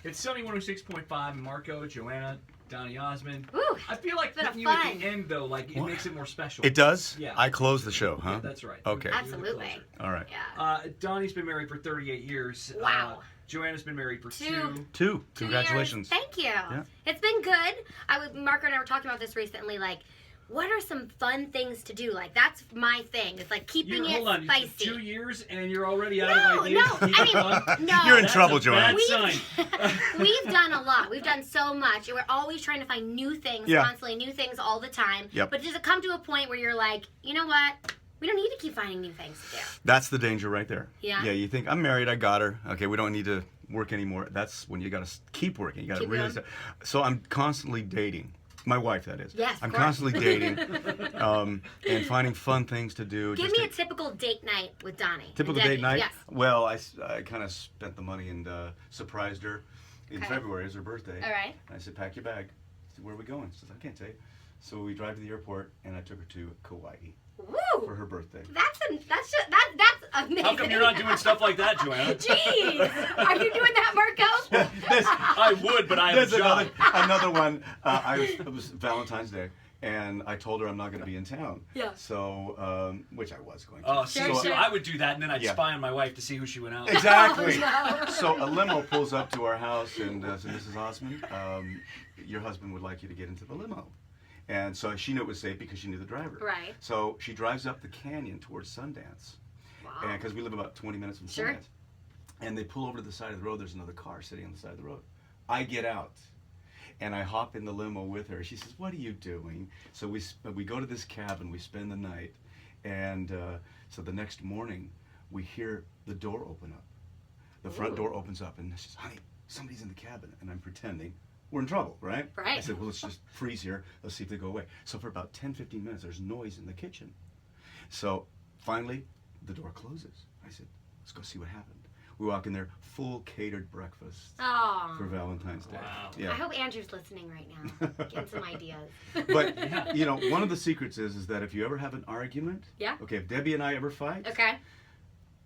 It's Sunny 106.5. Marco, Joanna, Donny Osmond. Ooh, I feel like been putting you fun. at the end, though, like, it makes it more special. It does? Yeah. I close the show, huh? Yeah, that's right. Okay. Absolutely. All right. Yeah. Donnie's been married for 38 years. Wow. Joanna's been married for Two. Two. 2 Congratulations. years. Thank you. Yeah. It's been good. Marco and I were talking about this recently. Like, what are some fun things to do? Like, that's my thing. It's like keeping it Hold on. spicy. 2 years and you're already out No, of ideas? no. I mean, no. You're in That's trouble, a Joanna. bad sign. We've done a lot. We've done so much. We're always trying to find new things, Yeah. constantly new things all the time. Yep. But does it come to a point where you're like, you know what? We don't need to keep finding new things to do. That's the danger right there. Yeah. Yeah, you think, I'm married, I got her. Okay, we don't need to work anymore. That's when you got to keep working. You got to Keep really going. So I'm constantly dating. My wife, that is. Yes, of I'm course. constantly dating and finding fun things to do. Give just me a typical date night with Donnie. typical And date night? Yes. Well, I kind of spent the money and surprised her in Okay. February. It was her birthday. All right. And I said, pack your bag. She said, where are we going? She says, I can't tell you. So we drive to the airport, and I took her to Kauai for Woo! her birthday. That's amazing. How come you're not doing stuff like that, Joanna? Jeez, are you doing that, Marco? I would, but I have There's a job. another one. It was Valentine's Day, and I told her I'm not going to be in town. Yeah. So, which I was going to. Oh, Sure, so sure. I would do that, and then I'd Yeah. spy on my wife to see who she went out with. Exactly. Oh, no. So a limo pulls up to our house, and said, Mrs. Osmond, your husband would like you to get into the limo. And so she knew it was safe because she knew the driver. Right. So she drives up the canyon towards Sundance. Wow. And because we live about 20 minutes from Sure. Sundance. And they pull over to the side of the road. There's another car sitting on the side of the road. I get out, and I hop in the limo with her. She says, "What are you doing?" So we go to this cabin. We spend the night, and so the next morning we hear the door open up. The front Ooh. door opens up, and she says, "Honey, somebody's in the cabin," and I'm pretending. We're in trouble, right? Right. I said, well, let's just freeze here. Let's see if they go away. So for about 10, 15 minutes, there's noise in the kitchen. So finally, the door closes. I said, let's go see what happened. We walk in there, full catered breakfast Oh. for Valentine's Day. Wow. Yeah. I hope Andrew's listening right now. Getting some ideas. But, Yeah. you know, one of the secrets is that if you ever have an argument, Yeah. okay, if Debbie and I ever fight, Okay.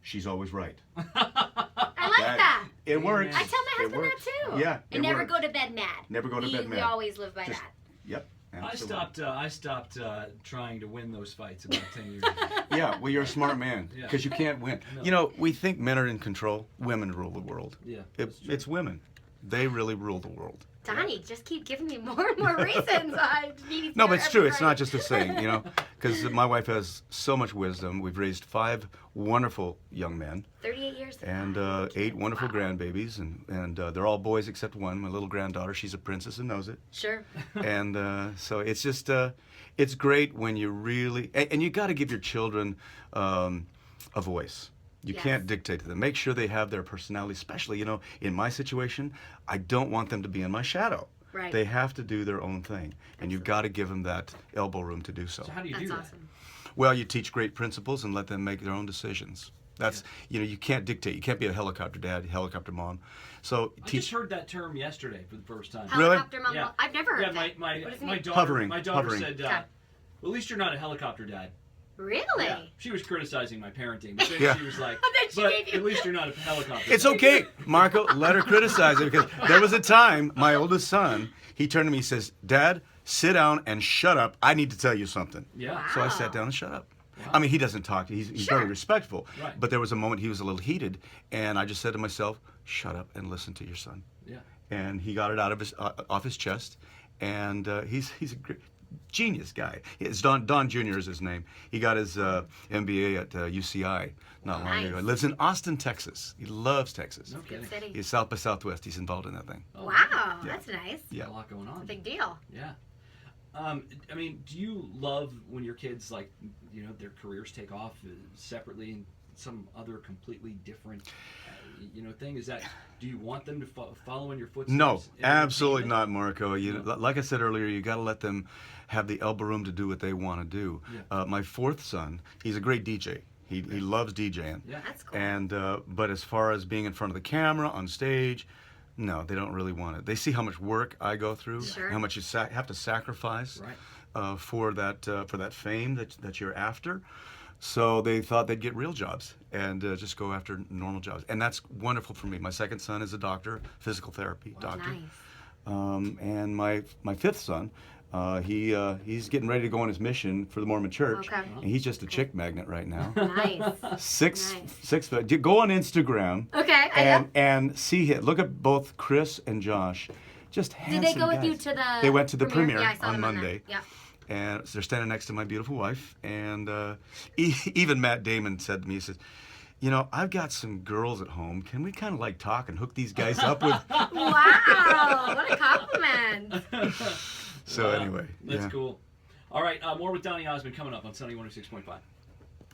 she's always right. I like that. It works. I tell my It husband that works. too. Yeah, And never works. go to bed mad. Never go to bed We mad. always live by Just- that. Yep. I Absolutely. stopped trying to win those fights about 10 years ago. Yeah, well, you're a smart man Yeah. because you can't win. No. You know, we think men are in control. Women rule the world. Yeah, It, that's true. it's women. They really rule the world. Donnie, just keep giving me more and more reasons. I need to No, hear but it's true. every It's not right. just a saying, you know, because my wife has so much wisdom. We've raised 5 wonderful young men 38 years. and Wow. 8 wonderful Wow. grandbabies, and they're all boys except one. My little granddaughter, she's a princess and knows it. Sure. And so it's just, it's great when you really, and you got to give your children a voice. You Yes. can't dictate to them. Make sure they have their personality, especially, you know, in my situation, I don't want them to be in my shadow. Right. They have to do their own thing, and you've got to give them that elbow room to do so. So how do you That's do that? awesome. Well, you teach great principles and let them make their own decisions. That's, you know, you can't dictate. You can't be a helicopter dad, helicopter mom. So I teach. just heard that term yesterday for the first time. Really? Helicopter mom. Yeah. I've never heard Yeah, that. my What does it my mean? daughter, Hovering, my daughter hovering. said, Okay. well, at least you're not a helicopter dad. Really? Yeah. She was criticizing my parenting, but then Yeah. she was like, Then she but gave you- at least you're not a helicopter It's dad. okay, Marco. Let her criticize it because there was a time my oldest son, he turned to me, he says, "Dad, sit down and shut up. I need to tell you something." Yeah. Wow. So I sat down and shut up. Wow. I mean, he doesn't talk. He's Sure. very respectful. Right. But there was a moment he was a little heated, and I just said to myself, "Shut up and listen to your son." Yeah. And he got it out of his off his chest, and he's a great, genius guy. It's Don Jr. is his name. He got his MBA at UCI not long ago. Nice. He lives in Austin, Texas. He loves Texas. No Good kidding. city. He's South by Southwest. He's involved in that thing. Oh, Wow, Yeah. that's nice. Yeah. A lot going on. Big deal. Yeah. I mean, do you love when your kids, like, you know, their careers take off separately in some other completely different, you know, thing? Is that, do you want them to follow in your footsteps? No, in absolutely entertainment? not, Marco. Like I said earlier, you got to let them have the elbow room to do what they want to do. Yeah. My 4th son, he's a great DJ. He loves DJing. Yeah. That's cool. And but as far as being in front of the camera on stage, no, they don't really want it. They see how much work I go through, Sure. how much you have to sacrifice Right. for that fame that you're after. So they thought they'd get real jobs and just go after normal jobs. And that's wonderful for me. My second son is a doctor, physical therapy doctor. Nice. And my fifth son, he's getting ready to go on his mission for the Mormon Church. Okay. And he's just a chick magnet right now. Nice. Six Nice. foot. Go on Instagram Okay. and see it. Look at both Chris and Josh. Just handsome Did they go with guys. you to the? They went to the premiere Yeah, I saw on them that. Monday. Yeah. And they're standing next to my beautiful wife. And even Matt Damon said to me, he says, you know, I've got some girls at home. Can we kind of like talk and hook these guys up with? Wow, what a compliment. So Wow. anyway. That's yeah. cool. All right, more with Donny Osmond coming up on Sunny 106.5.